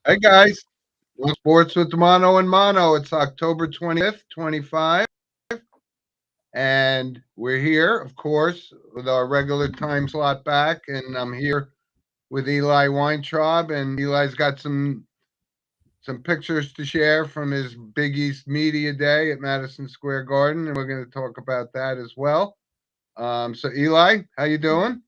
Hey guys, well, sports with Mono and Mono. It's October 25th, 25, and we're here, of course, with our regular time slot back. And I'm here with Eli Weintraub, and Eli's got some pictures to share from his Big East Media Day at Madison Square Garden, and we're going to talk about that as well. So Eli, how you doing?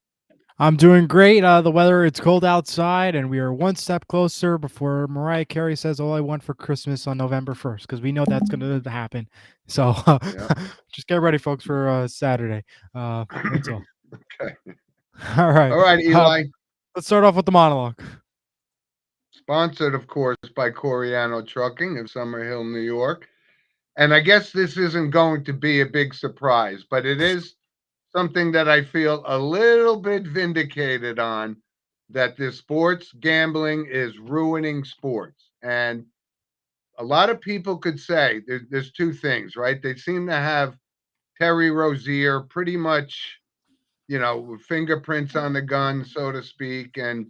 I'm doing great. The weather, it's cold outside, and we are one step closer before Mariah Carey says all I want for Christmas on November 1st, because we know that's going to happen. So Yeah. just get ready, folks, for Saturday. That's all. Okay. All right. All right, Eli. Let's start off with the monologue. Sponsored, of course, by Coriano Trucking of Summer Hill, New York. And I guess this isn't going to be a big surprise, but it is something that I feel a little bit vindicated on, that this sports gambling is ruining sports. And a lot of people could say there's two things, right? They seem to have Terry Rozier pretty much, with fingerprints on the gun, so to speak. And,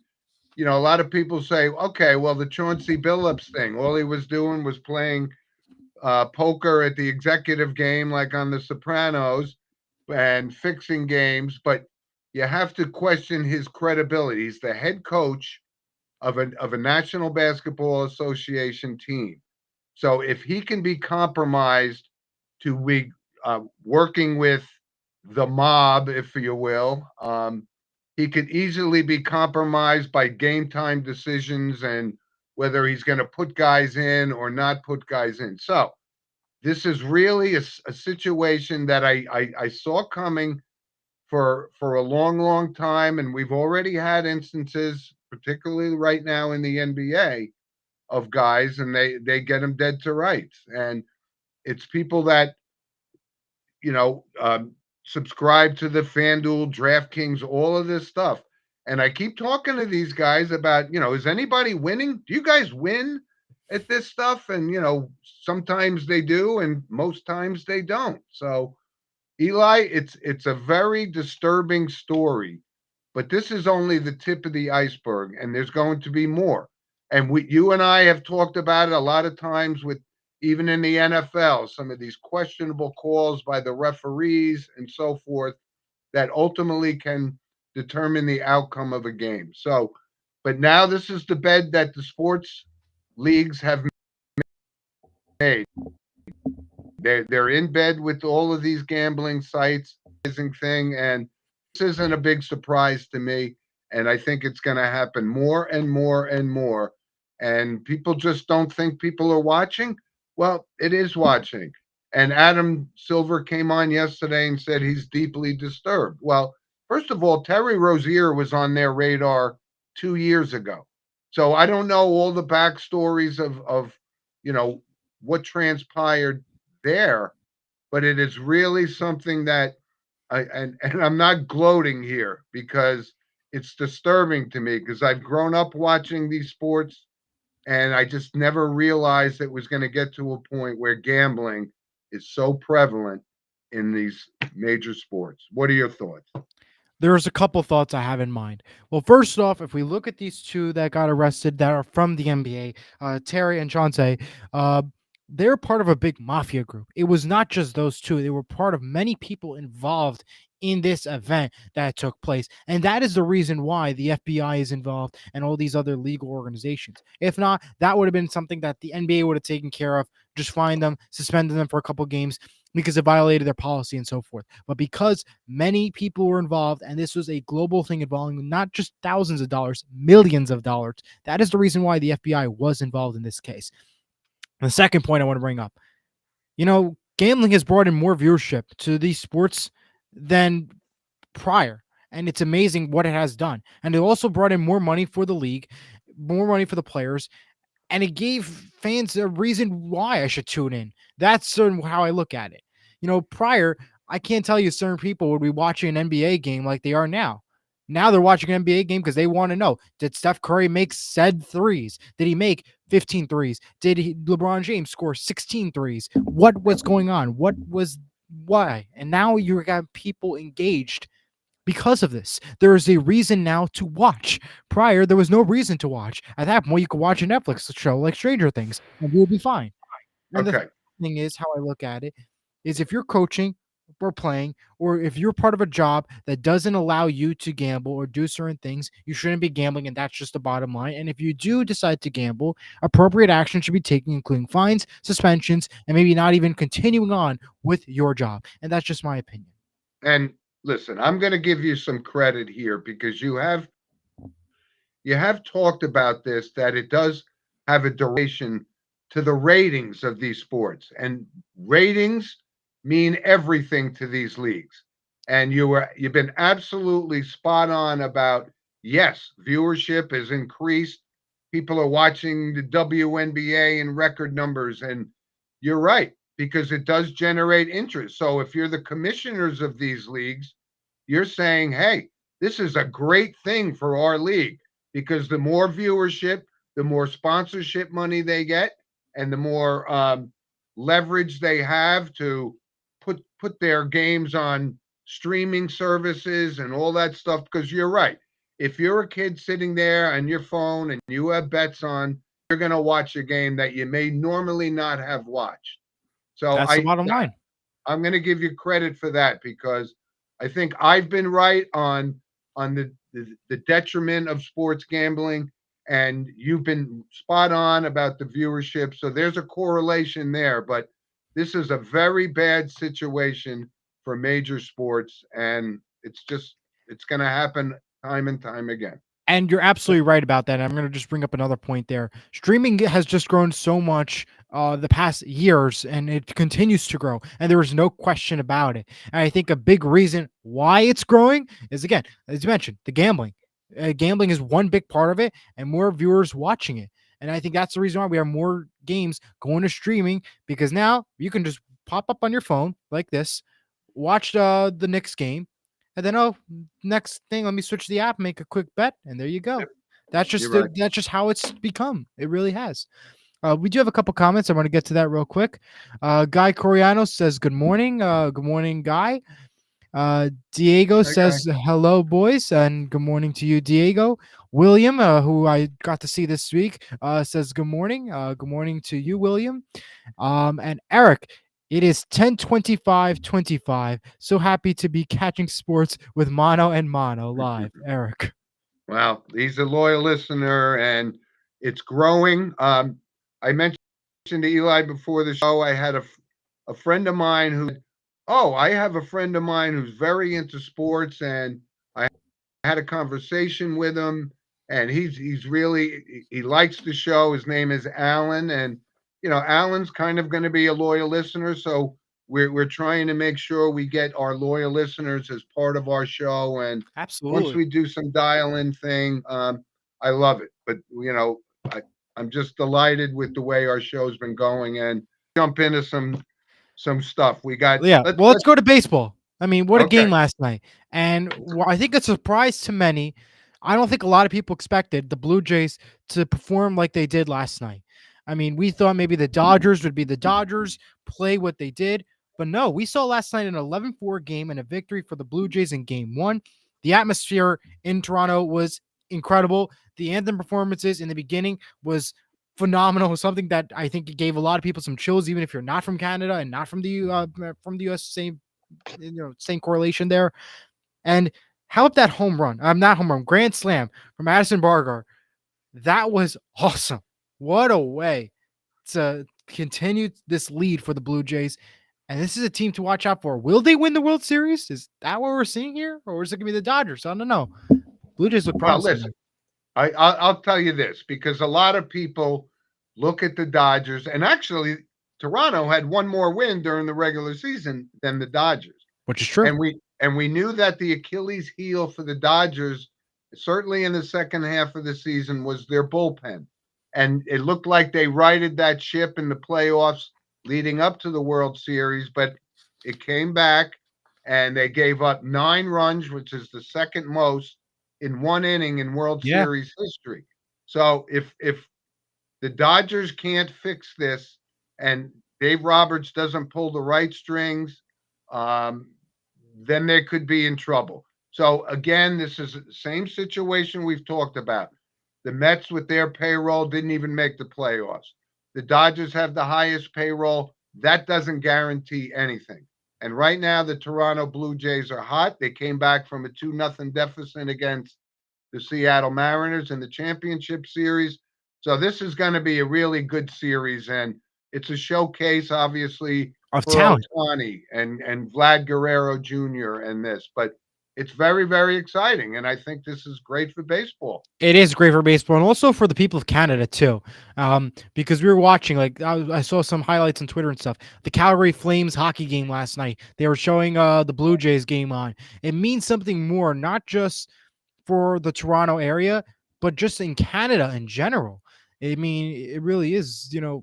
a lot of people say, okay, well, the Chauncey Billups thing, all he was doing was playing poker at the executive game, like on The Sopranos, and fixing games. But you have to question his credibility. He's the head coach of a National Basketball Association team. So if he can be compromised to be working with the mob, if you will, he could easily be compromised by game time decisions and whether he's going to put guys in or not put guys in. So this is really a situation that I saw coming for a long, long time, and we've already had instances, particularly right now in the NBA, of guys, and they get them dead to rights, and it's people that you know subscribe to the FanDuel, DraftKings, all of this stuff. And I keep talking to these guys about, is anybody winning? Do you guys win at this stuff? And sometimes they do, and most times they don't. So Eli, it's a very disturbing story, but this is only the tip of the iceberg, and there's going to be more. And you and I have talked about it a lot of times with even in the NFL, some of these questionable calls by the referees and so forth that ultimately can determine the outcome of a game. So, but now this is the bed that the sports leagues have made. They're in bed with all of these gambling sites, thing, and this isn't a big surprise to me. And I think it's going to happen more and more and more. And people just don't think people are watching. Well, it is watching. And Adam Silver came on yesterday and said he's deeply disturbed. Well, first of all, Terry Rozier was on their radar 2 years ago. So I don't know all the backstories of you know what transpired there, but it is really something that and I'm not gloating here because it's disturbing to me because I've grown up watching these sports and I just never realized it was going to get to a point where gambling is so prevalent in these major sports. What are your thoughts? There's a couple thoughts I have in mind. Well, first off, if we look at these two that got arrested that are from the NBA, Terry and Chauncey, uh, they're part of a big mafia group. It was not just those two; they were part of many people involved in this event that took place, and that is the reason why the FBI is involved and all these other legal organizations. If not, that would have been something that the NBA would have taken care of. Just find them, suspended them for a couple games because it violated their policy and so forth. But because many people were involved and this was a global thing involving not just thousands of dollars, millions of dollars, that is the reason why the FBI was involved in this case. The second point I want to bring up, gambling has brought in more viewership to these sports than prior. And it's amazing what it has done. And it also brought in more money for the league, more money for the players, and it gave fans a reason why I should tune in. That's sort of how I look at it. Prior, I can't tell you certain people would be watching an NBA game like they are now. Now they're watching an NBA game because they want to know, did Steph Curry make said threes? Did he make 15 threes? Did LeBron James score 16 threes? What was going on? What was why? And now you got people engaged because of this. There is a reason now to watch. Prior, there was no reason to watch. At that point, you could watch a Netflix show like Stranger Things, and we would be fine. And the Okay. thing is, how I look at it is if you're coaching or playing, or if you're part of a job that doesn't allow you to gamble or do certain things, you shouldn't be gambling, and that's just the bottom line. And if you do decide to gamble, appropriate action should be taken, including fines, suspensions, and maybe not even continuing on with your job. And that's just my opinion. And listen, I'm going to give you some credit here because you have talked about this, that it does have a duration to the ratings of these sports, and ratings mean everything to these leagues. And you've been absolutely spot on about, yes, viewership has increased. People are watching the WNBA in record numbers, and you're right, because it does generate interest. So if you're the commissioners of these leagues, you're saying, hey, this is a great thing for our league, because the more viewership, the more sponsorship money they get, and the more leverage they have to put their games on streaming services and all that stuff. Because you're right, if you're a kid sitting there on your phone and you have bets on, you're going to watch a game that you may normally not have watched. So That's the bottom line. I'm going to give you credit for that, because I think I've been right on the detriment of sports gambling, and you've been spot on about the viewership. So there's a correlation there, but this is a very bad situation for major sports, and it's going to happen time and time again. And you're absolutely right about that. I'm going to just bring up another point there. Streaming has just grown so much the past years, and it continues to grow. And there is no question about it. And I think a big reason why it's growing is, again, as you mentioned, the gambling. Gambling is one big part of it, and more viewers watching it. And I think that's the reason why we have more games going to streaming, because now you can just pop up on your phone like this, watch the Knicks game, and then, oh, next thing, let me switch the app, make a quick bet, and there you go. Yep, you're right. That's just how it's become. It really has. We do have a couple comments. I want to get to that real quick. Guy Coriano says, "Good morning." Good morning, Guy. Diego Okay. says, "Hello, boys," and good morning to you, Diego. William, who I got to see this week, says, "Good morning." Good morning to you, William. And Eric, it is 10:25:25. So happy to be catching sports with Mono and Mono live. Eric. Well, he's a loyal listener, and it's growing. I mentioned to Eli before the show, I had a friend of mine who, oh, I have a friend of mine who's very into sports, and I had a conversation with him, and he's really, he likes the show. His name is Alan, and Alan's kind of going to be a loyal listener, so we're trying to make sure we get our loyal listeners as part of our show. And once Absolutely. we do some dial-in thing, I love it. But I, I'm just delighted with the way our show's been going, and jump into some stuff. We got Yeah. Well, let's let's go to baseball. I mean, what a okay. game last night. And I think a surprise to many. I don't think a lot of people expected the Blue Jays to perform like they did last night. I mean, we thought maybe the Dodgers would be the Dodgers, play what they did. But no, we saw last night an 11-4 game and a victory for the Blue Jays in game one. The atmosphere in Toronto was incredible. The anthem performances in the beginning was phenomenal. Something that I think it gave a lot of people some chills, even if you're not from Canada and not from the US. Same correlation there. And how about that home run? I'm not home run, grand slam from Addison Bargar. That was awesome. What a way to continue this lead for the Blue Jays. And this is a team to watch out for. Will they win the World Series? Is that what we're seeing here? Or is it going to be the Dodgers? I don't know. Blue Jays look Well, promising, listen, though. I'll tell you this, because a lot of people look at the Dodgers, and actually Toronto had one more win during the regular season than the Dodgers. Which is true. And we knew that the Achilles heel for the Dodgers, certainly in the second half of the season, was their bullpen. And it looked like they righted that ship in the playoffs leading up to the World Series, but it came back, and they gave up 9 runs, which is the second most in one inning in World Yeah. Series history. So if the Dodgers can't fix this, and Dave Roberts doesn't pull the right strings, um, then they could be in trouble. So again, this is the same situation we've talked about. The Mets with their payroll didn't even make the playoffs. The Dodgers have the highest payroll. That doesn't guarantee anything. And right now, the Toronto Blue Jays are hot. They came back from a 2-0 deficit against the Seattle Mariners in the championship series. So this is going to be a really good series, and it's a showcase, obviously, of for talent. Otani and Vlad Guerrero Jr. and this, but it's very, very exciting, and I think this is great for baseball. It is great for baseball and also for the people of Canada too, because we were watching. Like I saw some highlights on Twitter and stuff. The Calgary Flames hockey game last night. They were showing the Blue Jays game on. It means something more, not just for the Toronto area, but just in Canada in general. I mean, it really is, a Yep.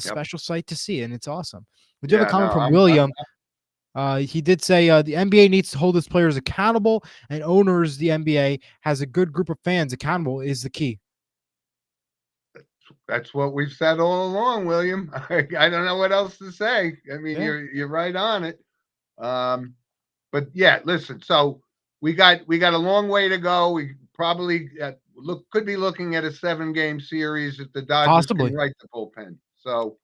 special sight to see, and it's awesome. We do have a Yeah. No. comment from I'm William. He did say the NBA needs to hold its players accountable, and owners, the NBA has a good group of fans accountable is the key. That's what we've said all along, William. I don't know what else to say. I mean, Yeah, you're right on it. Um, but yeah, listen. So we got a long way to go. We probably could be looking at a 7-game series if the Dodgers can possibly. right the bullpen. So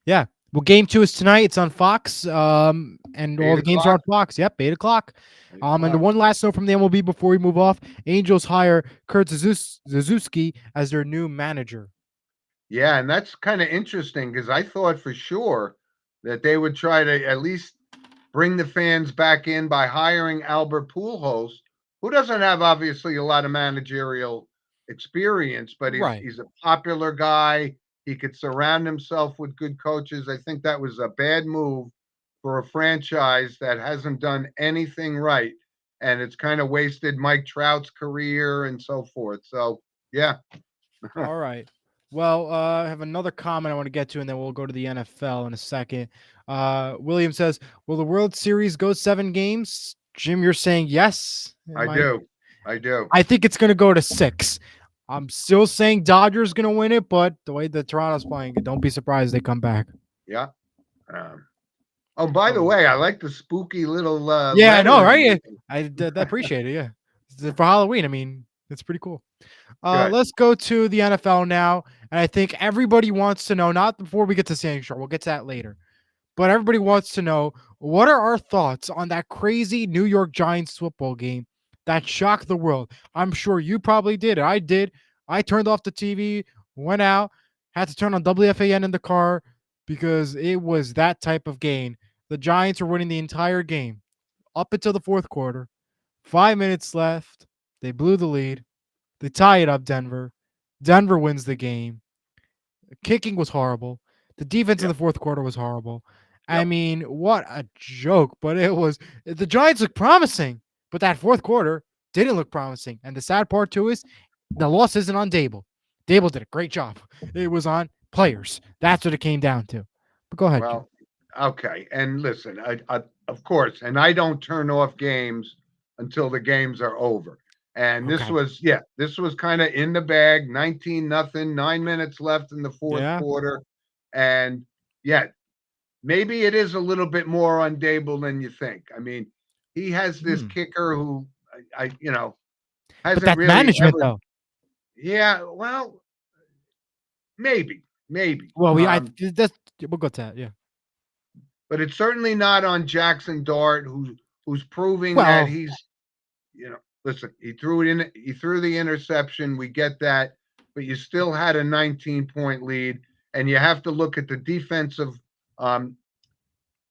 Yeah. Well, game two is tonight. It's on Fox, and all eight the games are o'clock. on Fox. Yep, 8 o'clock. Eight And the o'clock. one last note from the MLB before we move off: Angels hire Kurt Suzuki as their new manager. Yeah, and that's kind of interesting because I thought for sure that they would try to at least bring the fans back in by hiring Albert Pujols, who doesn't have obviously a lot of managerial experience, but he's Right. he's a popular guy. He could surround himself with good coaches. I think that was a bad move for a franchise that hasn't done anything right, and it's kind of wasted Mike Trout's career and so forth. So yeah, All right. Well, I have another comment I want to get to, and then we'll go to the NFL in a second. William says, "Will the World Series go 7 games?" Jim, you're saying yes. I Am I? do, I do. I think it's going to go to 6. I'm still saying Dodgers going to win it, but the way the Toronto's playing, don't be surprised they come back. Yeah. Um, oh, by the Oh, way, I like the spooky little yeah, I know, lettering. right? I appreciate it. Yeah, for Halloween. I mean, it's pretty cool. Good. Let's go to the NFL now, and I think everybody wants to know. Not before we get to Sandy Shore, we'll get to that later. But everybody wants to know what are our thoughts on that crazy New York Giants football game that shocked the world. I'm sure you probably did. I did. I turned off the TV, went out, had to turn on WFAN in the car because it was that type of game. The Giants were winning the entire game up until the fourth quarter. 5 minutes left. They blew the lead. They tie it up, Denver. Denver wins the game. The kicking was horrible. The defense in the Yep. fourth quarter was horrible. I Yep. mean, what a joke. But it was the Giants looked promising, but that fourth quarter didn't look promising. And the sad part too is the loss isn't on Dable. Dable did a great job. It was on players. That's what it came down to. But go ahead, Jim. Well, okay. And listen, of course, and I don't turn off games until the games are over. And this Okay. was, yeah, this was kind of in the bag, 19-0, 9 minutes left in the fourth Yeah. quarter. And yeah, maybe it is a little bit more on Dable than you think. I mean, he has this Hmm. kicker who But hasn't that's really management, ever, though. yeah, well, maybe. Well, that's we'll go to that. Yeah. But it's certainly not on Jackson Dart, who's proving that Well, he's, listen, he threw the interception. We get that, but you still had a 19-point lead, and you have to look at the defensive um,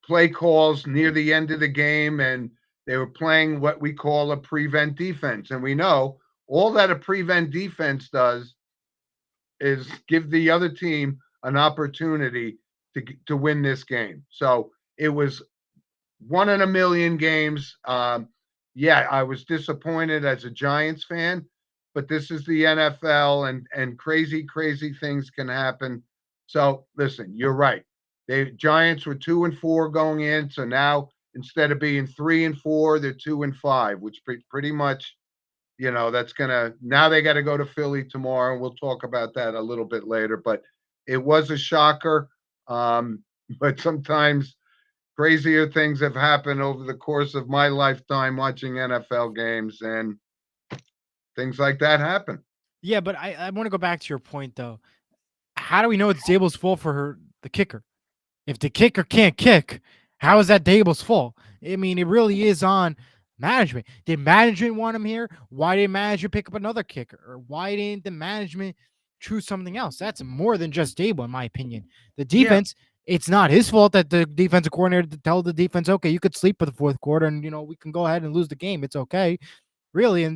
play calls near the end of the game, and they were playing what we call a prevent defense, and we know all that a prevent defense does is give the other team an opportunity to win this game. So it was one in a million games. Yeah, I was disappointed as a Giants fan, but this is the NFL, and crazy things can happen. So listen, you're right. The Giants were 2-4 going in, so now instead of being 3-4, they're 2-5, which pretty much, that's gonna, now they got to go to Philly tomorrow, and we'll talk about that a little bit later. But it was a shocker. But sometimes crazier things have happened over the course of my lifetime watching NFL games, and things like that happen. Yeah, but I want to go back to your point though. How do we know it's Dable's fault for the kicker? If the kicker can't kick, how is that Dable's fault? I mean, it really is on management. Did management want him here? Why didn't management pick up another kicker? Or why didn't the management choose something else? That's more than just Dable, in my opinion. The Yeah, defense, it's not his fault that the defensive coordinator to tell the defense, okay, you could sleep for the fourth quarter and we can go ahead and lose the game. It's okay. Really, and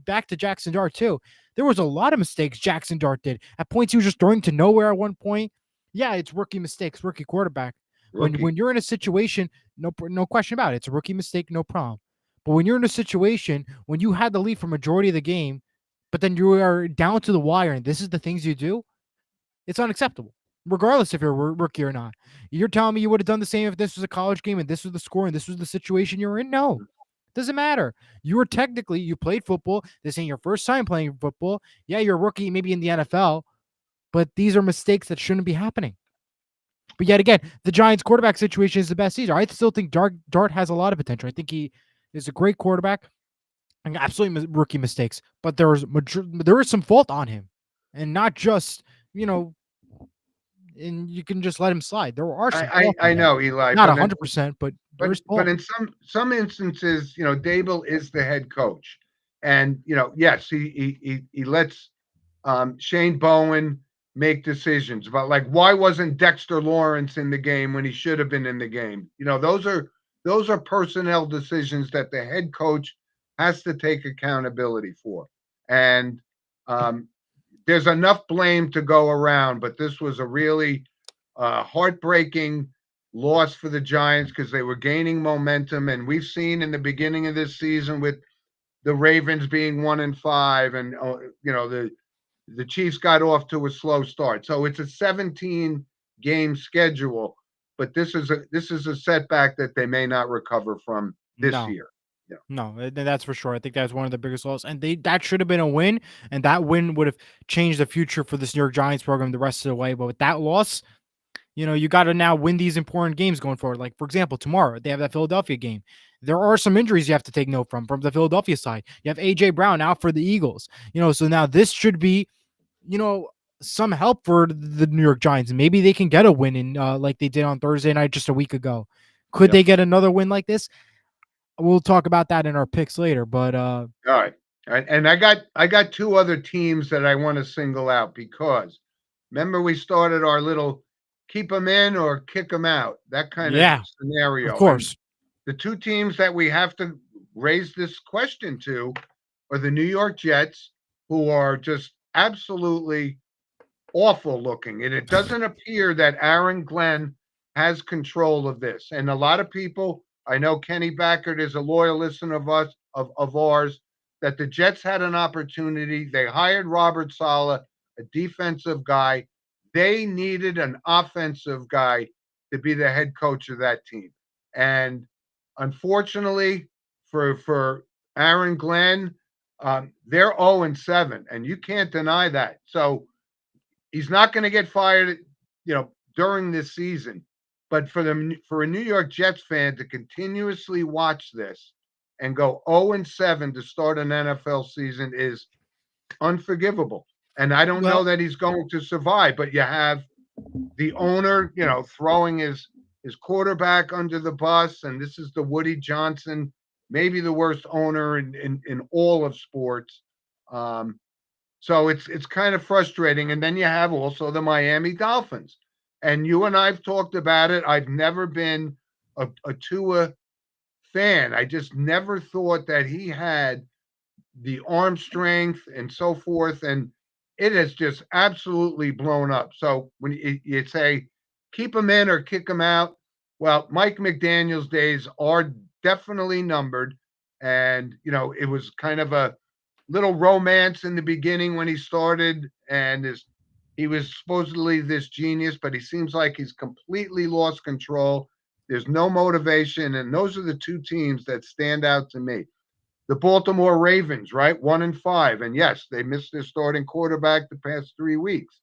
back to Jackson Dart too. There was a lot of mistakes Jackson Dart did. At points he was just throwing to nowhere at one point. Yeah, it's rookie mistakes, rookie quarterback. When rookie. you're in a situation, no question about it, it's a rookie mistake, no problem. But when you're in a situation when you had the lead for majority of the game, but then you are down to the wire, and this is the things you do, it's unacceptable. Regardless if you're a rookie or not. You're telling me you would have done the same if this was a college game and this was the score and this was the situation you were in? No, doesn't matter. You played football. This ain't your first time playing football. Yeah, you're a rookie, maybe in the NFL, but these are mistakes that shouldn't be happening. But yet again, the Giants quarterback situation is the best either. I still think Dart has a lot of potential. I think he is a great quarterback and absolutely rookie mistakes, but there is some fault on him, and not just you know, and you can just let him slide. There are some I fault on him, know, Eli, not but then 100%, but there is but fault. in some instances, Dable is the head coach, and yes, he lets Shane Bowen make decisions about, like, why wasn't Dexter Lawrence in the game when he should have been in the game. Those are personnel decisions that the head coach has to take accountability for, and um, there's enough blame to go around. But this was a really heartbreaking loss for the Giants because they were gaining momentum, and we've seen in the beginning of this season with the Ravens being 1-5, and the Chiefs got off to a slow start. So it's a 17 game schedule, but this is a setback that they may not recover from this No, year. Yeah. no, that's for sure. I think that's one of the biggest losses, and that should have been a win, and that win would have changed the future for this New York Giants program the rest of the way. But with that loss, you got to now win these important games going forward. Like, for example, tomorrow they have that Philadelphia game. There are some injuries you have to take note from the Philadelphia side. You have AJ Brown out for the Eagles. So now this should be, you know, some help for the New York Giants. Maybe they can get a win in like they did on Thursday night just a week ago. Could Yep. they get another win like this? We'll talk about that in our picks later. But All right. All right. And I got two other teams that I want to single out because remember we started our little keep them in or kick them out, that kind of yeah, of scenario. And course. the two teams that we have to raise this question to are the New York Jets, who are just absolutely awful looking. And it doesn't appear that Aaron Glenn has control of this. And a lot of people, I know Kenny Backert is a loyal listener of ours, that the Jets had an opportunity. They hired Robert Saleh, a defensive guy. They needed an offensive guy to be the head coach of that team. And unfortunately for Aaron Glenn, they're 0-7, and you can't deny that. So he's not going to get fired, during this season. But for a New York Jets fan to continuously watch this and go 0-7 to start an NFL season is unforgivable. And I don't know Well, that he's going to survive. But you have the owner, throwing his quarterback under the bus, and this is the Woody Johnson, maybe the worst owner in all of sports. Um, so it's kind of frustrating. And then you have also the Miami Dolphins. And you and I've talked about it. I've never been a Tua fan. I just never thought that he had the arm strength and so forth. And it has just absolutely blown up. So when you say keep him in or kick him out, well, Mike McDaniel's days are definitely numbered. And, it was kind of a little romance in the beginning when he started, and he was supposedly this genius, but he seems like he's completely lost control. There's no motivation, and those are the two teams that stand out to me. The Baltimore Ravens, right? 1-5. And yes, they missed their starting quarterback the past 3 weeks.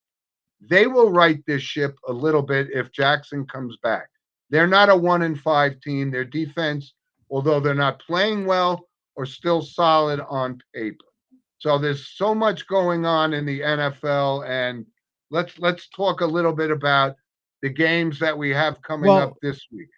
They will right this ship a little bit if Jackson comes back. They're not a 1-5 team. Their defense, although they're not playing well, are still solid on paper. So there's so much going on in the NFL, and let's talk a little bit about the games that we have coming up Well, this week.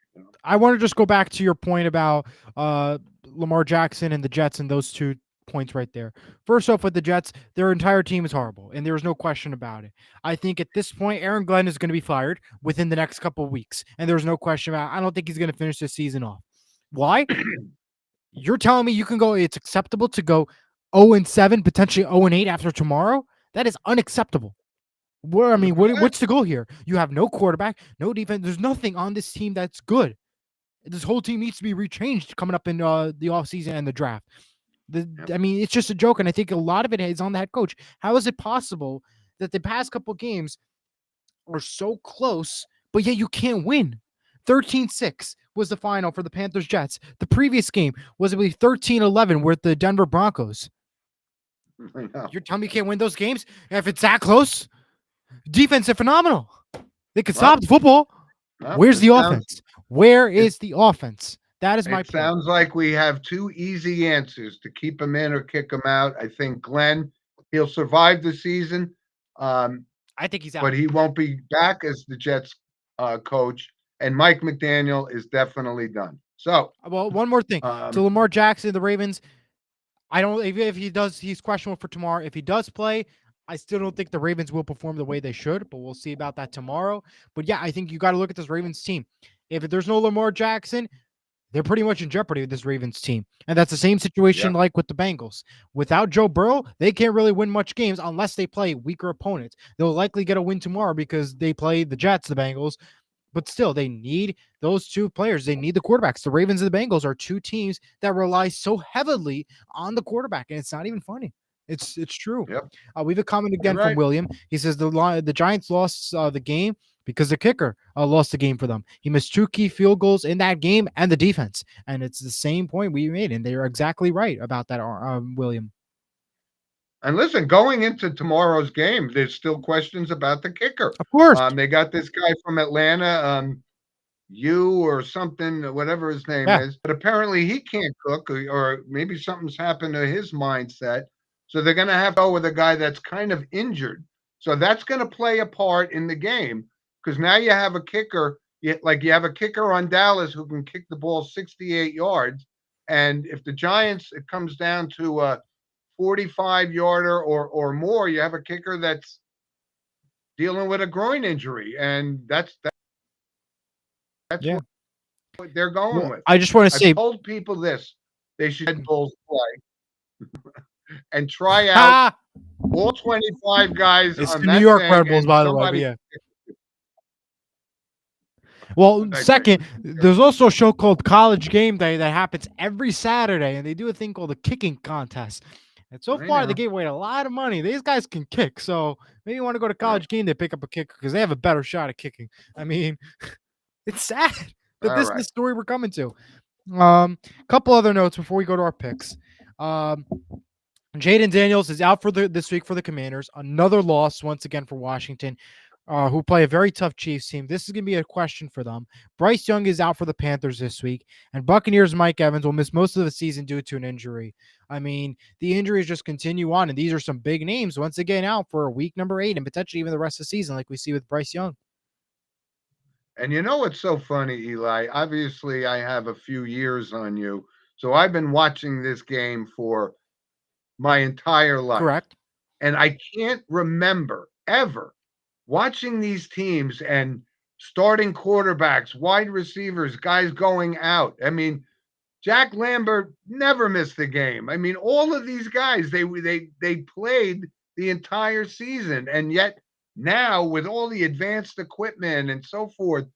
I want to just go back to your point about uh, Lamar Jackson and the Jets and those 2 points right there. First off, with the Jets, their entire team is horrible, and there's no question about it. I think at this point, Aaron Glenn is going to be fired within the next couple of weeks, and there's no question about it. I don't think he's going to finish this season off. Why? You're telling me you can go, it's acceptable to go 0-7, potentially 0-8 after tomorrow? That is unacceptable. Where I mean, 100%. what's the goal here? You have no quarterback, no defense. There's nothing on this team that's good. This whole team needs to be rechanged coming up in the offseason and the draft. Yep. I mean, it's just a joke, and I think a lot of it is on the head coach. How is it possible that the past couple games are so close, but yet you can't win? 13-6 was the final for the Panthers Jets. The previous game was, I believe, 13-11 with the Denver Broncos. I know. You're telling me you can't win those games? If it's that close, defense is phenomenal. They could Well, stop the football. well, Where's it the sounds offense? Where it is the offense? That is my it point. sounds like we have two easy answers to keep him in or kick him out. I think Glenn, he'll survive the season, um, I think he's but out. he won't be back as the Jets coach. And Mike McDaniel is definitely done. So, Well, one more thing. To um, Lamar Jackson, the Ravens, I don't if he does, he's questionable for tomorrow. If he does play, I still don't think the Ravens will perform the way they should, but we'll see about that tomorrow. But yeah, I think you got to look at this Ravens team. If there's no Lamar Jackson, they're pretty much in jeopardy with this Ravens team. And that's the same situation yeah, like with the Bengals. Without Joe Burrow, they can't really win much games unless they play weaker opponents. They'll likely get a win tomorrow because they play the Jets, the Bengals, but still, they need those 2 players. They need the quarterbacks. The Ravens and the Bengals are 2 teams that rely so heavily on the quarterback, and it's not even funny. It's true. yep, We have a comment you're again from right. William. He says the Giants lost the game because the kicker lost the game for them. He missed 2 key field goals in that game and the defense, and it's the same point we made, and they are exactly right about that, William. And listen, going into tomorrow's game, there's still questions about the kicker. Of course, They got this guy from Atlanta, you or something, whatever his name yeah, is, but apparently he can't cook, or maybe something's happened to his mindset. So they're going to have to go with a guy that's kind of injured. So that's going to play a part in the game because now you have a kicker, like you have a kicker on Dallas who can kick the ball 68 yards. And if the Giants, it comes down to a 45 yarder or more, you have a kicker that's dealing with a groin injury. And that's yeah. what they're going Well, with. I just want to I've say, told people this: they should let Bulls play and try out ha! all 25 guys It's on the New that York thing, Red Bulls, and by the way, but somebody yeah. Well, I digress. second, there's also a show called College Game Day that happens every Saturday, and they do a thing called a kicking contest. And so I far, they know. gave away a lot of money. These guys can kick, so maybe you want to go to Well, College Game Day, pick up a kicker because they have a better shot at kicking. I mean, it's sad that all this is the right. story we're coming to. Couple other notes before we go to our picks. Jaden Daniels is out for this week for the Commanders. Another loss once again for Washington, who play a very tough Chiefs team. This is going to be a question for them. Bryce Young is out for the Panthers this week, and Buccaneers Mike Evans will miss most of the season due to an injury. I mean, the injuries just continue on, and these are some big names once again out for week number 8 and potentially even the rest of the season, like we see with Bryce Young. And you know what's so funny, Eli? Obviously, I have a few years on you, so I've been watching this game for my entire life, Correct. and I can't remember ever watching these teams and starting quarterbacks, wide receivers, guys going out. I mean, Jack Lambert never missed the game. I mean, all of these guys, they played the entire season, and yet now with all the advanced equipment and so forth,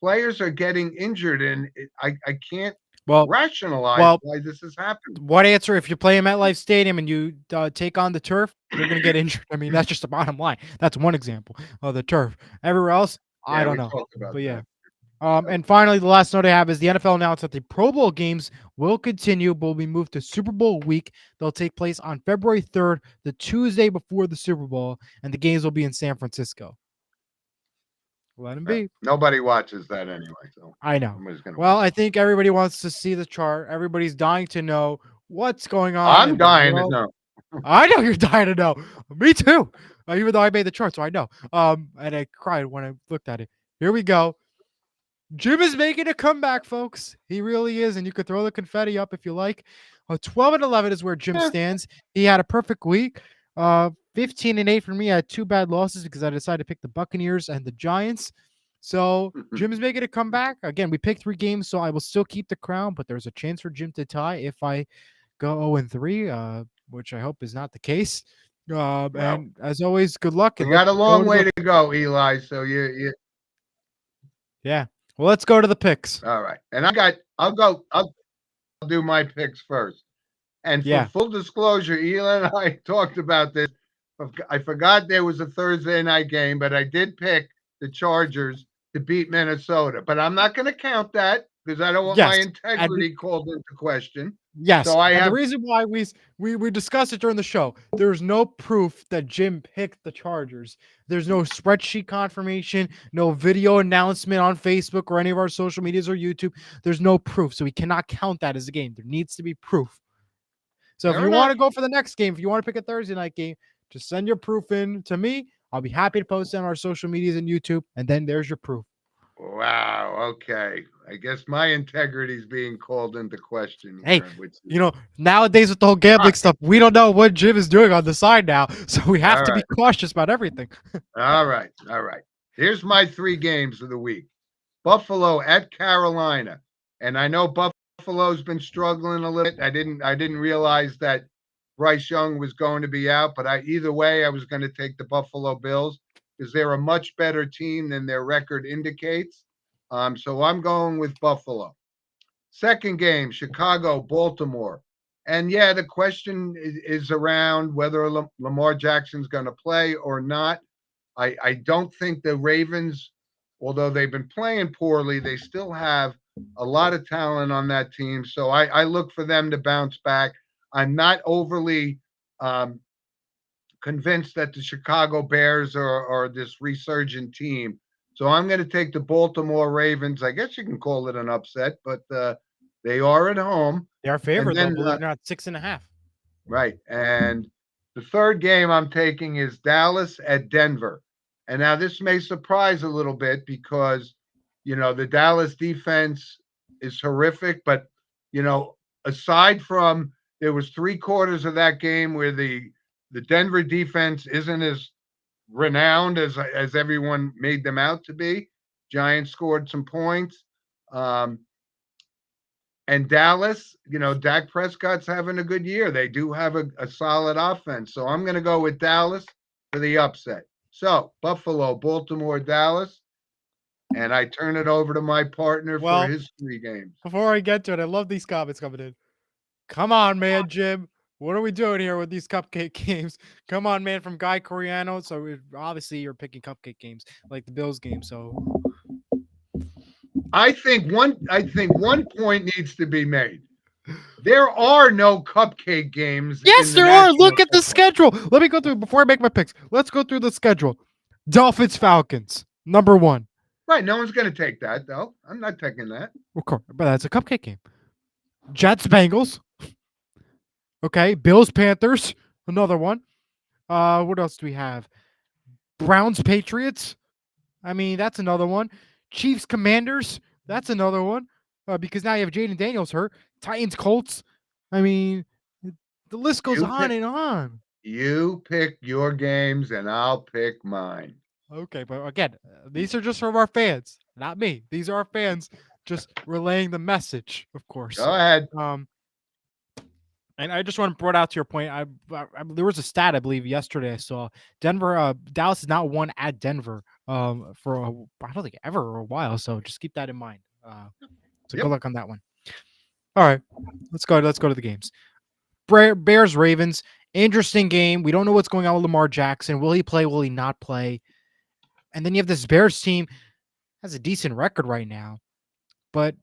players are getting injured, and I can't Well, rationalize well, why this is happening. what answer if you play him at MetLife Stadium and you take on the turf, you're going to get injured. I mean, that's just the bottom line. That's one example of the turf. Everywhere else, I Yeah, don't we know. talked about But yeah. that. And finally, the last note I have is the NFL announced that the Pro Bowl games will continue, but will be moved to Super Bowl week. They'll take place on February 3rd, the Tuesday before the Super Bowl, and the games will be in San Francisco. Let him Yeah. be. Nobody watches that anyway, so I know. nobody's gonna Well, watch. I think everybody wants to see the chart. Everybody's dying to know what's going on I'm in the dying to world. know. I know you're dying to know. Me too. Even though I made the chart, so I know. And I cried when I looked at it. Here we go. Jim is making a comeback, folks. He really is, and you could throw the confetti up if you like. 12-11 is where Jim Eh. stands. He had a perfect week. 15-8 for me. I had two bad losses because I decided to pick the Buccaneers and the Giants. So Jim is making a comeback. Again, we picked 3 games, so I will still keep the crown, but there's a chance for Jim to tie if I go 0-3, which I hope is not the case. Well, And as always, good luck we and let's got a go long to way the to go, Eli. So you yeah. Well, let's go to the picks. all right. And I'll do my picks first. And for Yeah. full disclosure, Eli and I talked about this. I forgot there was a Thursday night game, but I did pick the Chargers to beat Minnesota. But I'm not going to count that because I don't want my Yes. And integrity called into question. yes. So I And the have reason why we discussed it during the show, there's no proof that Jim picked the Chargers. There's no spreadsheet confirmation, no video announcement on Facebook or any of our social medias or YouTube. There's no proof. So we cannot count that as a game. There needs to be proof. So if fair you want enough. to go for the next game, if you want to pick a Thursday night game, just send your proof in to me. I'll be happy to post it on our social medias and YouTube. And then there's your proof. Wow. Okay. I guess my integrity is being called into question Hey, here, which is nowadays with the whole gambling fine. stuff, we don't know what Jim is doing on the side now. So we have All to be right. cautious about everything. All right. All right. Here's my 3 games of the week. Buffalo at Carolina. And I know Buffalo's been struggling a little bit. I didn't realize that Bryce Young was going to be out, but either way, I was going to take the Buffalo Bills because they're a much better team than their record indicates. So I'm going with Buffalo. Second game, Chicago, Baltimore. And yeah, the question is around whether Lamar Jackson's going to play or not. I don't think the Ravens, although they've been playing poorly, they still have a lot of talent on that team. So I look for them to bounce back. I'm not overly um, convinced that the Chicago Bears are this resurgent team. So I'm going to take the Baltimore Ravens. I guess you can call it an upset, but they are at home. They are And favored, though, then, believe it or not, 6.5. right. And the third game I'm taking is Dallas at Denver. And now this may surprise a little bit because, the Dallas defense is horrific. But, aside from there was 3 quarters of that game where the Denver defense isn't as renowned as everyone made them out to be. Giants scored some points. And Dallas, Dak Prescott's having a good year. They do have a solid offense. So I'm going to go with Dallas for the upset. So Buffalo, Baltimore, Dallas. And I turn it over to my partner for Well, his 3 games. before I get to it, I love these comments coming in. Come on, man, Jim. What are we doing here with these cupcake games? Come on, man, from Guy Coriano. So obviously you're picking cupcake games like the Bills game. So I think one point needs to be made. There are no cupcake games yes, in the there are. National Look at the Football. schedule. Let me go through before I make my picks. Let's go through the schedule. Dolphins, Falcons, number 1. Right. No one's going to take that, though. I'm not taking that. Of course, but that's a cupcake game. Jets, Bengals. Okay, Bills, Panthers, another one. What else do we have? Browns, Patriots. I mean, that's another one. Chiefs, Commanders. That's another one. Because now you have Jaden Daniels hurt. Titans, Colts. I mean, the list goes You on pick, and on. you pick your games, and I'll pick mine. Okay, but again, these are just from our fans, not me. These are our fans just relaying the message, of course. Go ahead. And I just want to bring out to your point. There was a stat I believe yesterday I saw. Dallas has not won at Denver for I don't think ever or a while. So just keep that in mind. So good Yep. luck on that one. All right, let's go. Let's go to the games. Bears Ravens. Interesting game. We don't know what's going on with Lamar Jackson. Will he play? Will he not play? And then you have this Bears team has a decent record right now, but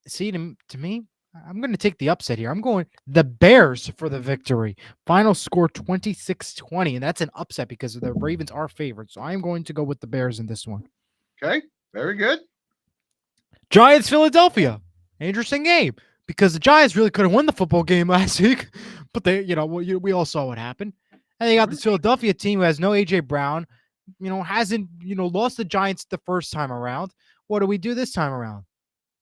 see to me, I'm going to take the upset here. I'm going the Bears for the victory. Final score 26-20, and that's an upset because the Ravens are favored. So I am going to go with the Bears in this one. Okay, very good. Giants Philadelphia. Interesting game because the Giants really could have won the football game last week, but we all saw what happened. And they got Mhm. this Philadelphia team who has no AJ Brown, hasn't lost the Giants the first time around. What do we do this time around?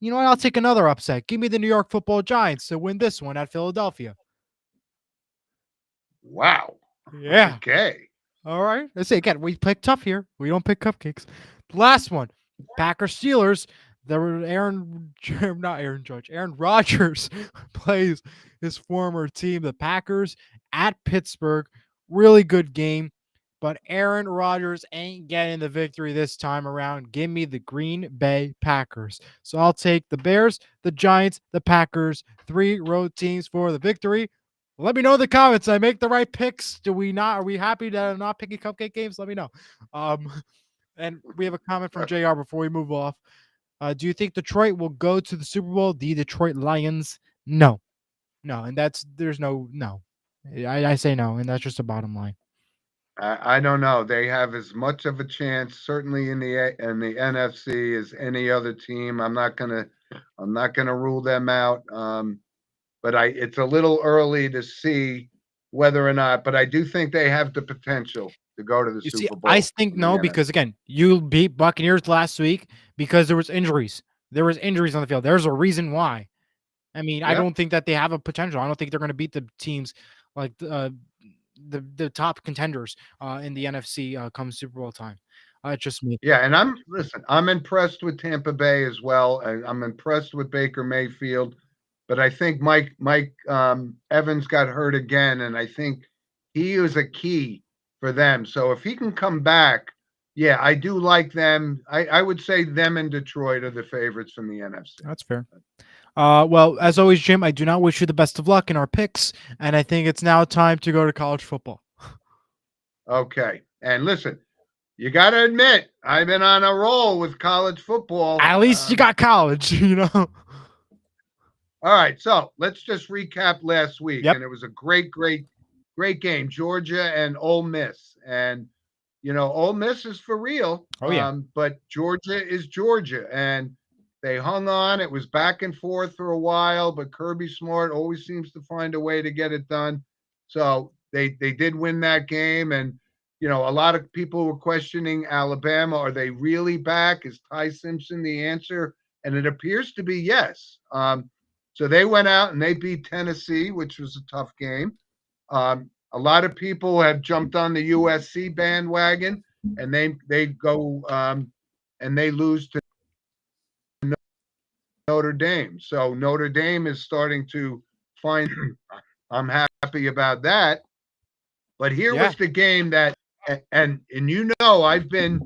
You know what? I'll take another upset. Give me the New York Football Giants to win this one at Philadelphia. Wow. Yeah. Okay. All right. Let's say again, we pick tough here. We don't pick cupcakes. Last one, Packers Steelers. There were not Aaron Judge. Aaron Rodgers plays his former team, the Packers, at Pittsburgh. Really good game, but Aaron Rodgers ain't getting the victory this time around. Give me the Green Bay Packers. So I'll take the Bears, the Giants, the Packers. 3 road teams for the victory. Let me know in the comments. I make the right picks. Do we not? Are we happy that I'm not picking cupcake games? Let me know. Um, and we have a comment from JR before we move off. Do you think Detroit will go to the Super Bowl? The Detroit Lions? No, no, and there's no. I say no, and that's just the bottom line. I don't know. They have as much of a chance, certainly in the NFC, as any other team. I'm not gonna rule them out. But it's a little early to see whether or not. But I do think they have the potential to go to the You see, Super I Bowl think in the no NFC. because again, you beat Buccaneers last week because there was injuries. There was injuries on the field. There's a reason why. I mean, I Yeah, don't think that they have a potential. I don't think they're going to beat the teams like the top contenders in the NFC come Super Bowl time. Just me. yeah. And I'm impressed with Tampa Bay as well. I'm impressed with Baker Mayfield, but I think Mike Evans got hurt again, and I think he is a key for them. So if he can come back, yeah, I do like them. I would say them and Detroit are the favorites from the NFC. That's fair. Well, as always, Jim, I do not wish you the best of luck in our picks, and I think it's now time to go to college football. Okay. And listen, you got to admit, I've been on a roll with college football. At least you got college, All right. So let's just recap last week. Yep. And it was a great, great, great game. Georgia and Ole Miss. And, Ole Miss is for real. Oh yeah. But Georgia is Georgia. And they hung on. It was back and forth for a while, but Kirby Smart always seems to find a way to get it done. So they did win that game. And, a lot of people were questioning Alabama. Are they really back? Is Ty Simpson the answer? And it appears to be yes. So they went out and they beat Tennessee, which was a tough game. A lot of people have jumped on the USC bandwagon, and they go and they lose to Notre Dame. So Notre Dame is starting to find. I'm happy about that. But here Yeah. was the game that, and I've been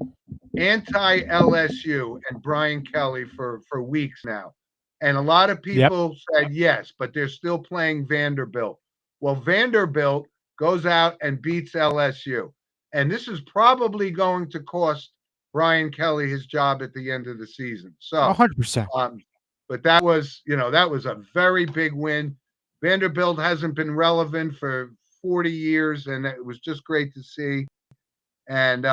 anti LSU and Brian Kelly for weeks now. And a lot of Yep. people said yes, but they're still playing Vanderbilt. Well, Vanderbilt goes out and beats LSU. And this is probably going to cost Brian Kelly his job at the end of the season. So, 100%. but that was a very big win. Vanderbilt hasn't been relevant for 40 years, and it was just great to see. And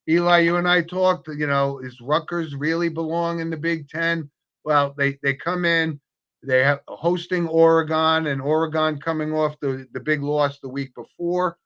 Eli, you and I talked. Is Rutgers really belong in the Big Ten? Well, they come in. They have hosting Oregon, and Oregon coming off the big loss the week before.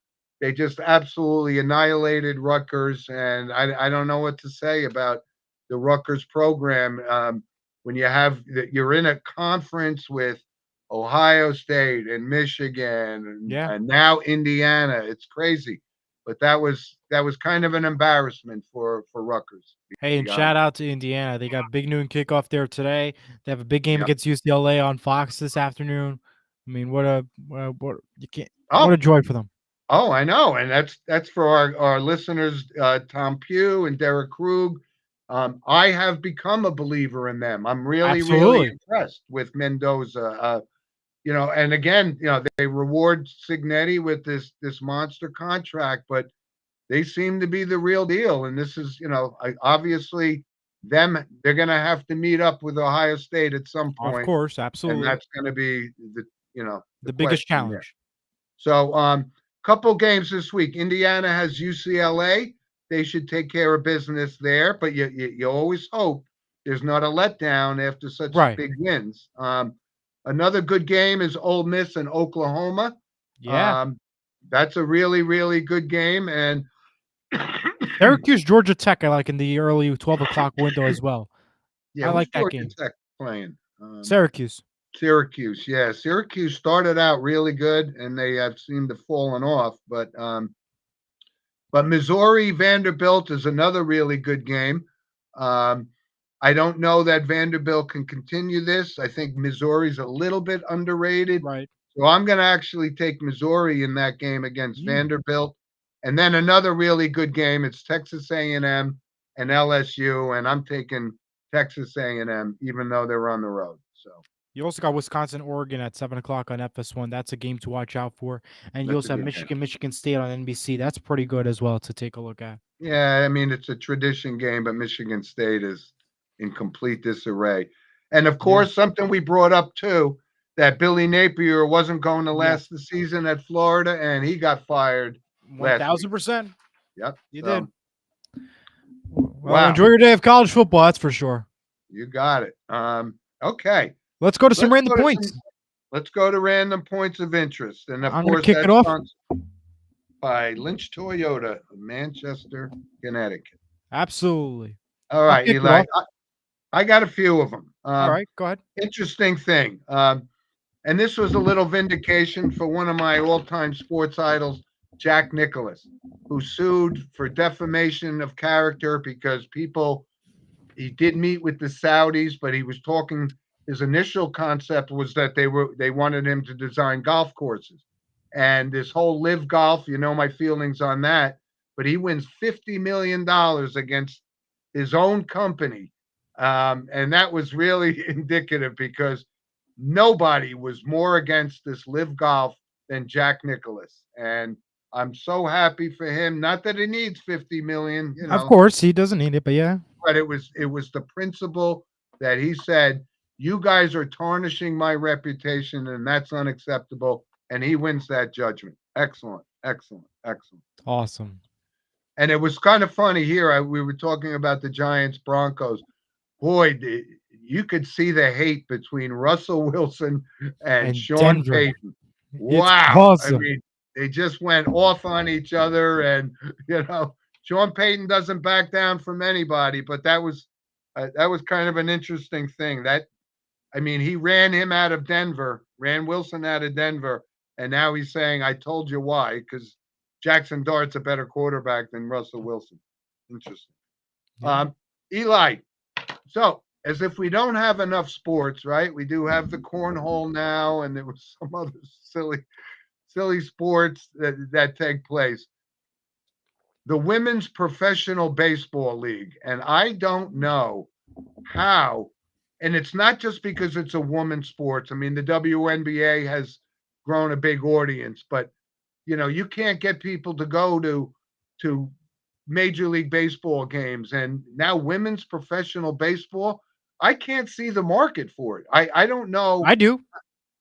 They just absolutely annihilated Rutgers, and I don't know what to say about the Rutgers program. When you're in a conference with Ohio State and Michigan Yeah. and now Indiana, it's crazy. But that was kind of an embarrassment for Rutgers, to Hey, and be shout honest. out to Indiana. They got big noon kickoff there today. They have a big game Yep. against UCLA on Fox this afternoon. I mean, what you can't what a Oh, joy for them. I know, and that's for our listeners, Tom Pugh and Derek Krug. I have become a believer in them. I'm really, really Absolutely. impressed with Mendoza. And again, they reward Signetti with this monster contract, but they seem to be the real deal. And this is, obviously they're going to have to meet up with Ohio State at some Of point, course, and absolutely. that's going to be the The biggest question there. challenge. So, couple games this week. Indiana has UCLA. they should take care of business there. But you always hope there's not a letdown after such Right. big wins. Another good game is Ole Miss and Oklahoma. Yeah. Um, that's a really, really good game. And Syracuse, Georgia Tech, I like in the early 12 o'clock window as well. yeah, I who's like that Georgia game. Tech playing? Syracuse. Syracuse. Yeah, Syracuse started out really good, and they have seemed to fallen off. But Missouri Vanderbilt is another really good game. Um, I don't know that Vanderbilt can continue this. I think Missouri's a little bit underrated. Right. So I'm going to actually take Missouri in that game against Mm. Vanderbilt. And then another really good game, it's Texas A&M and LSU, and I'm taking Texas A&M even though they're on the road. So You also got Wisconsin, Oregon at 7 o'clock on FS1. That's a game to watch out for. And you that's a also have good game. Michigan, Michigan State on NBC. That's pretty good as well to take a look at. Yeah, I mean, it's a tradition game, but Michigan State is in complete disarray. And of Yeah. course, something we brought up too, that Billy Napier wasn't going to Yes. last the season at Florida, and he got fired last week. 1000%. Yep. You did. So, Well, wow, enjoy your day of college football. That's for sure. you got it. Okay, Let's go to some let's random go to points. let's go to random points of interest, and of I'm going to course, kick it that's off. sponsored by Lynch Toyota of Manchester, Connecticut. Absolutely. All I'll right, kick it Eli, off. I got a few of them. All right. Go ahead. Interesting thing. And this was a little vindication for one of my all-time sports idols, Jack Nicklaus, who sued for defamation of character because he did meet with the Saudis, but he was talking. His initial concept was that they wanted him to design golf courses, and this whole live golf. You know my feelings on that, but he wins $50 million against his own company, and that was really indicative because nobody was more against this live golf than Jack Nicklaus, and I'm so happy for him. Not that he needs 50 million, Of course, he doesn't need it, but yeah. but it was the principle that he said, you guys are tarnishing my reputation, and that's unacceptable. And he wins that judgment. Excellent, excellent, excellent. Awesome. And it was kind of funny here. We were talking about the Giants Broncos. Boy, you could see the hate between Russell Wilson and And Sean Denver. Payton. It's Wow. I awesome. mean, they just went off on each other. And, Sean Payton doesn't back down from anybody, but that was kind of an interesting thing. He ran him out of Denver, ran Wilson out of Denver, and now he's saying, I told you why, because Jackson Dart's a better quarterback than Russell Wilson. Interesting. Yeah. Eli, so as if we don't have enough sports, right? We do have the cornhole now, and there was some other silly sports that take place. The Women's Professional Baseball League, and I don't know how, and it's not just because it's a woman's sports. I mean, the WNBA has grown a big audience, but you can't get people to go to Major League Baseball games, and now women's professional baseball. I can't see the market for it. I don't know I do.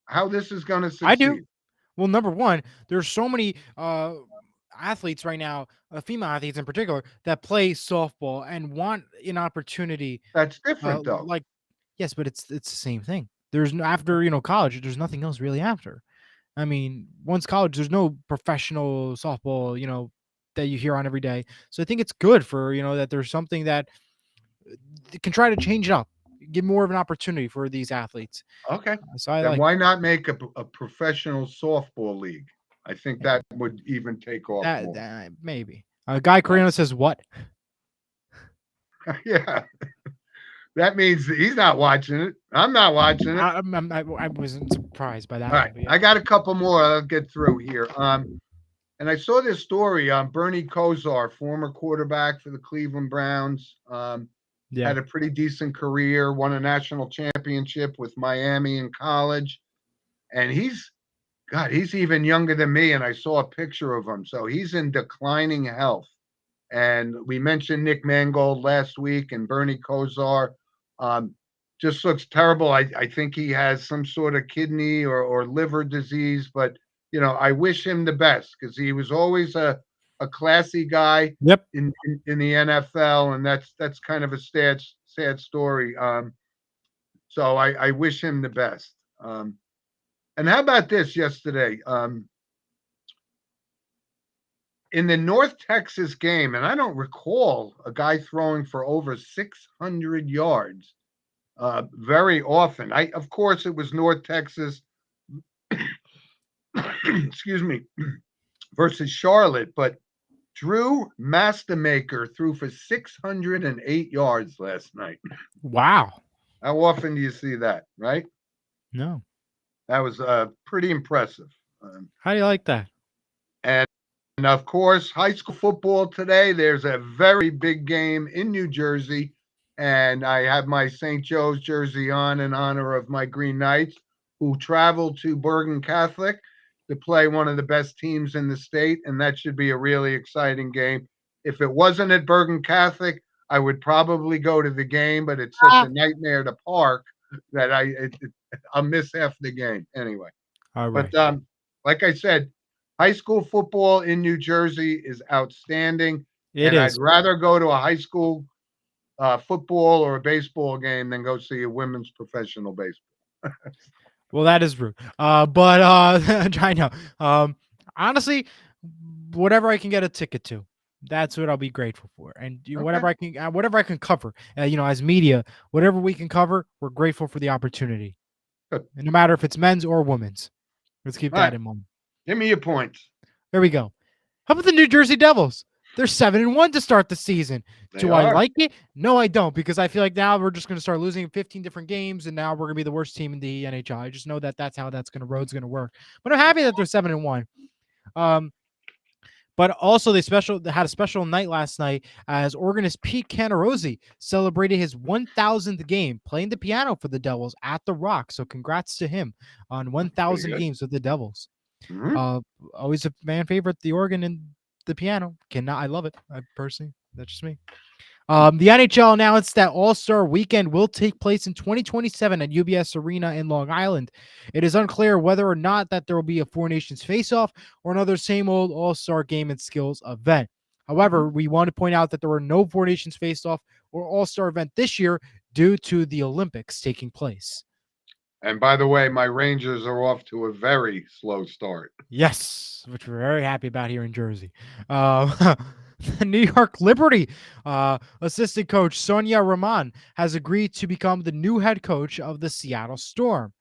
how this is going to I do. succeed. Well, number one, there's so many athletes right now, female athletes in particular, that play softball and want an opportunity. That's different, though. Like, yes, but it's the same thing. There's no after college. There's nothing else really after. I mean, once college, there's no professional softball, that you hear on every day. So I think it's good for that there's something that can try to change it up, give more of an opportunity for these athletes. Okay. So I Then like why not make a professional softball league? I think that would even take off that. more. Maybe. Guy Coriano says what? Yeah. That means he's not watching it. I'm not watching it. I wasn't surprised by that. All right. But yeah. I got a couple more I'll get through here. And I saw this story on Bernie Kosar, former quarterback for the Cleveland Browns. Yeah. Had a pretty decent career, won a national championship with Miami in college. And he's even younger than me. And I saw a picture of him. So he's in declining health. And we mentioned Nick Mangold last week, and Bernie Kosar just looks terrible. I think he has some sort of kidney or liver disease, but I wish him the best because he was always a a classy guy Yep. in the NFL, and that's kind of a sad story. So I wish him the best. And how about this yesterday? In the North Texas game, and I don't recall a guy throwing for over 600 yards very often. Of course, it was North Texas, excuse me, versus Charlotte, but Drew Mastermaker threw for 608 yards last night. Wow. How often do you see that, right? No. That was pretty impressive. How do you like that? And of course, high school football today, there's a very big game in New Jersey. And I have my St. Joe's jersey on in honor of my Green Knights, who traveled to Bergen Catholic to play one of the best teams in the state. And that should be a really exciting game. If it wasn't at Bergen Catholic, I would probably go to the game, but it's such a nightmare to park that I'll miss half the game anyway. All But right. like I said, high school football in New Jersey is outstanding, It and I'd is. rather go to a high school football or a baseball game than go see a women's professional baseball. Well, that is rude. But I know. Honestly, whatever I can get a ticket to, that's what I'll be grateful for. And Okay, whatever I can cover, as media, whatever we can cover, we're grateful for the opportunity. good. And no matter if it's men's or women's, let's keep All that right, in mind. give me your points. There we go. How about the New Jersey Devils? They're 7-1 to start the season. They Do I are. like it? No, I don't, because I feel like now we're just going to start losing 15 different games, and now we're going to be the worst team in the NHL. I just know that that's how road's going to work. But I'm happy that they're 7-1. Um, but also they had a special night last night as organist Pete Canarozzi celebrated his 1,000th game playing the piano for the Devils at the Rock. So congrats to him on Pretty 1,000 good. games with the Devils. Mm-hmm. Uh, Always a fan favorite, the organ and the piano. I love it. I personally, that's just me. The NHL announced that All-Star Weekend will take place in 2027 at UBS Arena in Long Island. It is unclear whether or not that there will be a Four Nations face-off or another same old All-Star Game and Skills event. Mm-hmm. However, we want to point out that there were no Four Nations face-off or All-Star event this year due to the Olympics taking place. And by the way, my Rangers are off to a very slow start. Yes, which we're very happy about here in Jersey. The New York Liberty assistant coach Sonia Rahman has agreed to become the new head coach of the Seattle Storm.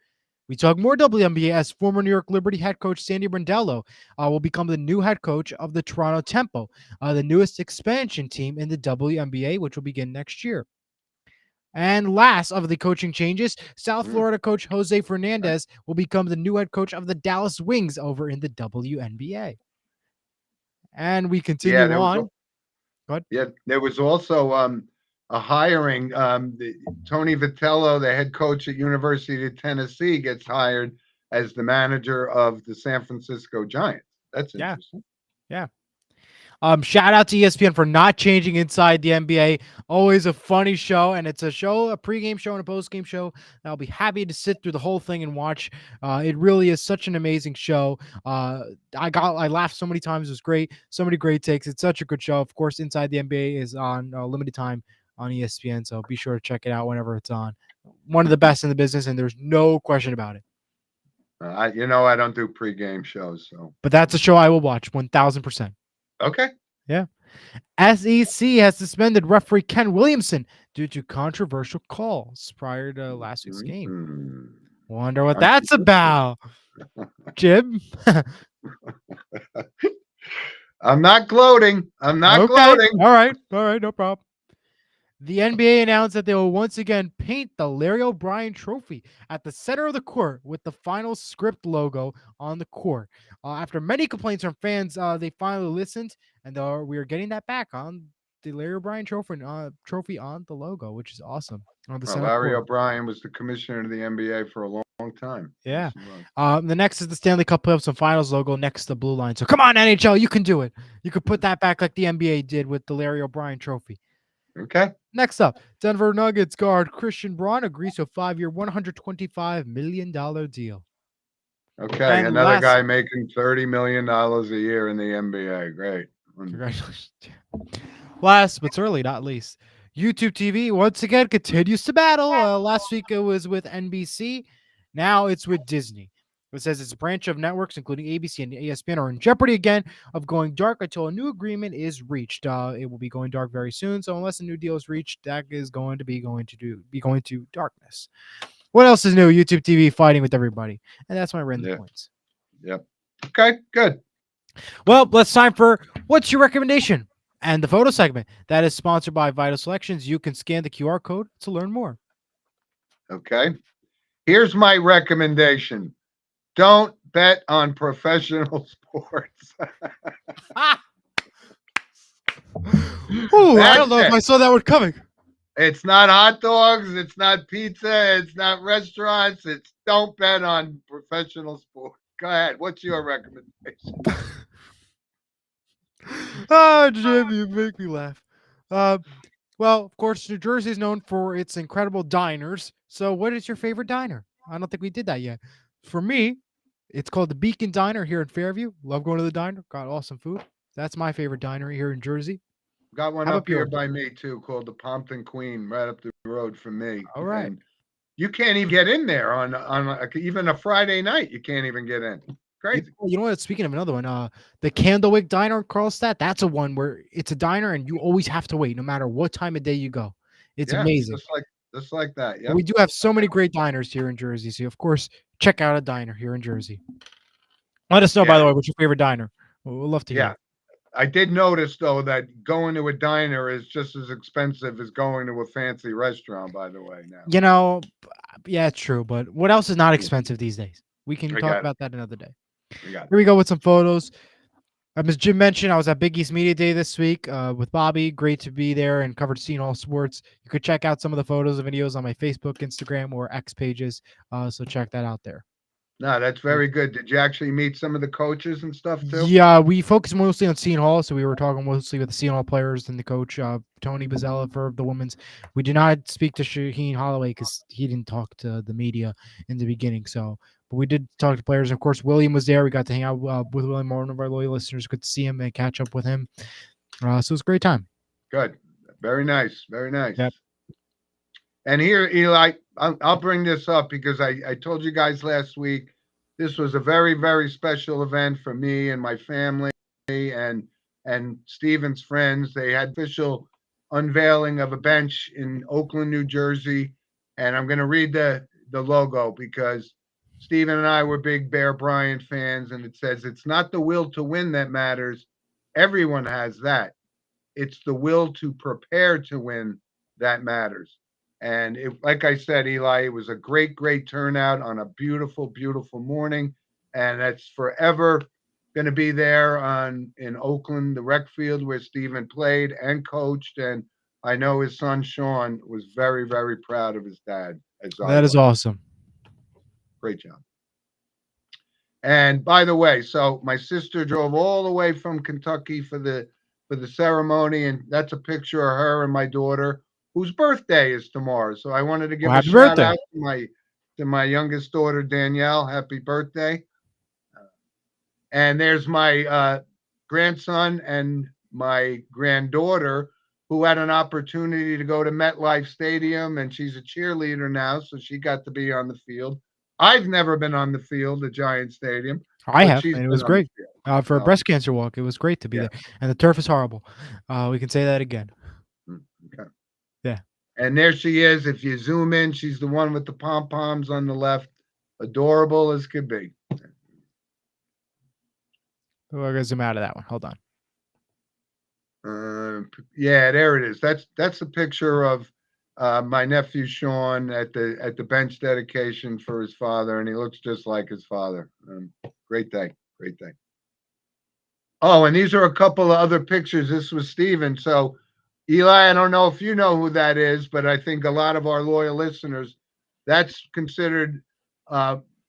We talk more WNBA as former New York Liberty head coach Sandy Brondello will become the new head coach of the Toronto Tempo, the newest expansion team in the WNBA, which will begin next year. And last of the coaching changes, South Florida coach Jose Fernandez will become the new head coach of the Dallas Wings over in the WNBA. And we Yeah, continue there was. on. Go ahead. Yeah, there was also a hiring. Tony Vitello, the head coach at University of Tennessee, gets hired as the manager of the San Francisco Giants. That's Yeah. interesting. Yeah. Shout out to ESPN for not changing Inside the NBA. Always a funny show, and it's a pregame show and a postgame show. I'll be happy to sit through the whole thing and watch. It really is such an amazing show. I laughed so many times. It was great. So many great takes. It's such a good show. Of course, Inside the NBA is on limited time on ESPN, so be sure to check it out whenever it's on. One of the best in the business, and there's no question about it. I don't do pregame shows, so. But that's a show I will watch 1,000%. Okay. Yeah. SEC has suspended referee Ken Williamson due to controversial calls prior to last week's game. Mm-hmm. Wonder what that's about, Jim. I'm not gloating. I'm not gloating. All right, no problem. The NBA announced that they will once again paint the Larry O'Brien trophy at the center of the court with the final script logo on the court. After many complaints from fans, they finally listened, and we are getting that back on the Larry O'Brien trophy on the logo, which is awesome. On the center Larry court. O'Brien was the commissioner of the NBA for a long time. Yeah. Yes, The next is the Stanley Cup playoffs and finals logo next to the blue line. So come on, NHL, you can do it. You could put that back like the NBA did with the Larry O'Brien trophy. Okay. Next up, Denver Nuggets guard Christian Braun agrees to a 5-year, $125 million deal. Okay, and another guy making $30 million a year in the NBA. Great. Congratulations. Last but certainly not least, YouTube TV once again continues to battle. Last week it was with NBC. Now it's with Disney. It says its branch of networks, including ABC and ESPN, are in jeopardy again of going dark until a new agreement is reached. It will be going dark very soon. So unless a new deal is reached, that is going to be going to darkness. What else is new? YouTube TV fighting with everybody, and that's my random Yeah. points. Yep. Okay. Good. Well, it's time for what's your recommendation and the photo segment that is sponsored by Vital Selections. You can scan the QR code to learn more. Okay. Here's my recommendation. Don't bet on professional sports. Ooh, I don't That's know if it. I saw that one coming. It's not hot dogs. It's not pizza. It's not restaurants. It's don't bet on professional sports. Go ahead. What's your recommendation? Oh, Jim, you make me laugh. Well, of course, New Jersey is known for its incredible diners. So, what is your favorite diner? I don't think we did that yet. For me, it's called the Beacon Diner here in Fairview. Love going to the diner. Got awesome food. That's my favorite diner here in Jersey. Got one How up about here yours? by me too, called the Pompton Queen, right up the road from me. All right. And you can't even get in there on even a Friday night. You can't even get in. Crazy. You know what? Speaking of another one, the Candlewick Diner in Carlstadt. That's a one where it's a diner and you always have to wait, no matter what time of day you go. It's Yeah, amazing. just like that. But Yep. we do have so many great diners here in Jersey. So of course, check out a diner here in Jersey. Let us know, by Yeah. the way, what's your favorite diner. We'll love to hear. Yeah. I did notice though that going to a diner is just as expensive as going to a fancy restaurant, by the way, now. You know, yeah, it's true. But what else is not expensive these days? We can I talk got it. about that another day. I got it. Here we go with some photos. As Jim mentioned, I was at Big East Media Day this week with Bobby. Great to be there and covered Seeing All Sports. You could check out some of the photos and videos on my Facebook, Instagram, or X pages. So check that out there. No, that's very good. Did you actually meet some of the coaches and stuff too? Yeah, we focused mostly on Seton Hall, so we were talking mostly with the Seton Hall players and the coach, Tony Bozzella for the women's. We did not speak to Shaheen Holloway because he didn't talk to the media in the beginning. So, but we did talk to players. And of course, William was there. We got to hang out with William, one of our loyal listeners. Good to see him and catch up with him. So it was a great time. Good. Very nice. Very nice. Yep. And here, Eli, I'll bring this up because I told you guys last week this was a very, very special event for me and my family and Steven's friends. They had official unveiling of a bench in Oakland, New Jersey. And I'm going to read the logo because Steven and I were big Bear Bryant fans. And it says, it's not the will to win that matters. Everyone has that. It's the will to prepare to win that matters. And like I said, Eli, it was a great, great turnout on a beautiful, beautiful morning. And it's forever going to be there in Oakland, the rec field where Steven played and coached. And I know his son, Sean, was very, very proud of his dad. That is awesome. Great job. And by the way, so my sister drove all the way from Kentucky for the ceremony, and that's a picture of her and my daughter, whose birthday is tomorrow. So I wanted to give a Happy shout birthday. out to my youngest daughter, Danielle. Happy birthday. And there's my grandson and my granddaughter who had an opportunity to go to MetLife Stadium, and she's a cheerleader now, so she got to be on the field. I've never been on the field, the Giant Stadium. I but have, she's and it been was on the great field. for a So, breast cancer walk. It was great to be yeah. there, and the turf is horrible. We can say that again. Okay. Yeah. And there she is. If you zoom in, she's the one with the pom poms on the left. Adorable as could be. We're gonna zoom out of that one. Hold on. Yeah, there it is. That's a picture of my nephew Sean at the bench dedication for his father, and he looks just like his father. Great day, great day. Oh, and these are a couple of other pictures. This was Steven. So, Eli, I don't know if you know who that is, but I think a lot of our loyal listeners, that's considered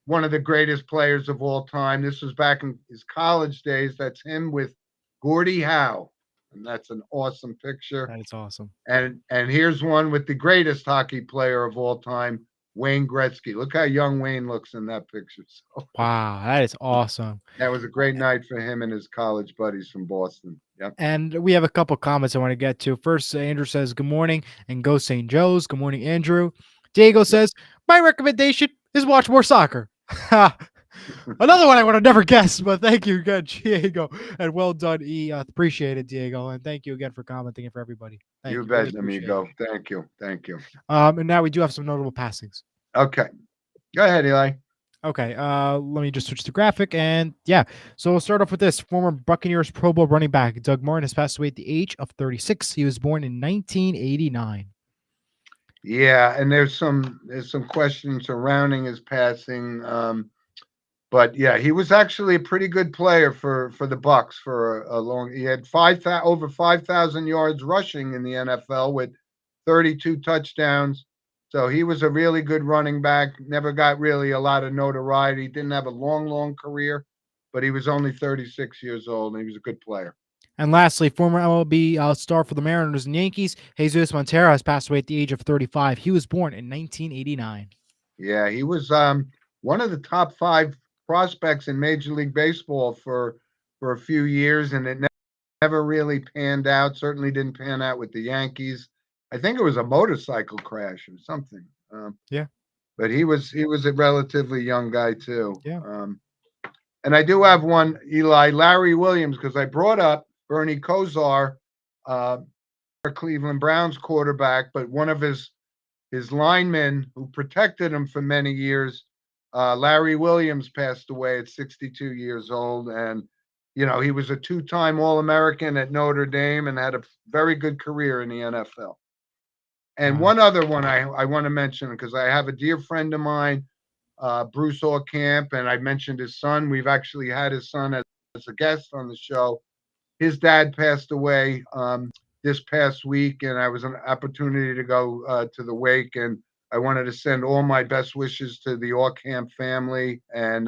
one of the greatest players of all time. This was back in his college days. That's him with Gordie Howe. And that's an awesome picture. That is awesome. And here's one with the greatest hockey player of all time, Wayne Gretzky. Look how young Wayne looks in that picture. So Wow, that is awesome. that was a great night for him and his college buddies from Boston. Yep. And we have a couple comments I want to get to. First, Andrew says, "Good morning," and go St. Joe's. Good morning, Andrew. Diego Yep. says, "My recommendation is watch more soccer." Another one I would have never guessed, but thank you again, Diego, and well done, E. Appreciate it, Diego, and thank you again for commenting and for everybody. Thank You you, really bet, appreciate it. amigo. Thank you. Thank you. And now we do have some notable passings. Okay. Go ahead, Eli. Okay, let me just switch to graphic, and yeah, so we'll start off with this. Former Buccaneers Pro Bowl running back Doug Martin has passed away at the age of 36. He was born in 1989. Yeah, and there's some questions surrounding his passing. But yeah, he was actually a pretty good player for the Bucks for a long. He had over 5,000 yards rushing in the NFL with 32 touchdowns. So he was a really good running back. Never got really a lot of notoriety. Didn't have a long career, but he was only 36 years old and he was a good player. And lastly, former MLB star for the Mariners and Yankees, Jesus Montero, has passed away at the age of 35. He was born in 1989. Yeah, he was one of the top five prospects in Major League Baseball for a few years, and it never really panned out. Certainly didn't pan out with the Yankees. I think it was a motorcycle crash or something. Yeah, But he was a relatively young guy too. yeah. And I do have one, Eli Larry Williams, because I brought up Bernie Kosar, uh, Cleveland Browns quarterback, but one of his linemen who protected him for many years, Larry Williams, passed away at 62 years old, and he was a two-time All-American at Notre Dame and had a very good career in the NFL. And Wow. one other one I want to mention because I have a dear friend of mine, Bruce Orkamp, and I mentioned his son. We've actually had his son as a guest on the show. His dad passed away this past week, and I was an opportunity to go to the wake, and I wanted to send all my best wishes to the Orkamp family. And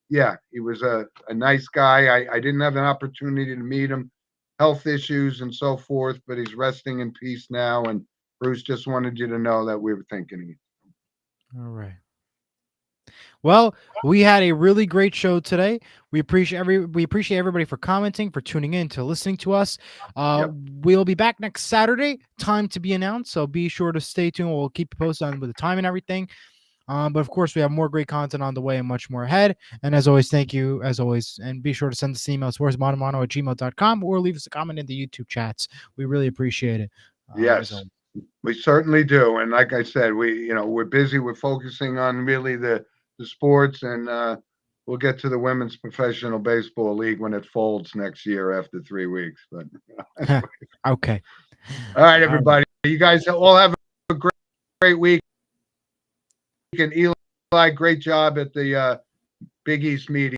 yeah, he was a nice guy. I didn't have an opportunity to meet him, health issues and so forth, but he's resting in peace now. And Bruce just wanted you to know that we were thinking of you. All right. Well, we had a really great show today. We appreciate everybody for commenting, for tuning in, to listening to us. Uh, Yep. we'll be back next Saturday. Time to be announced, so be sure to stay tuned. We'll keep you posted on with the time and everything. But of course, we have more great content on the way and much more ahead. And as always, thank you as always. And be sure to send us an email, sportsmonomono@gmail.com, or leave us a comment in the YouTube chats. We really appreciate it. As Yes, always. we certainly do. And like I said, we're busy. We're focusing on really the sports, and we'll get to the women's professional baseball league when it folds next year after 3 weeks. But anyway. Okay. All right, All right. everybody. You guys all have a great week. And Eli, great job at the Big East meeting.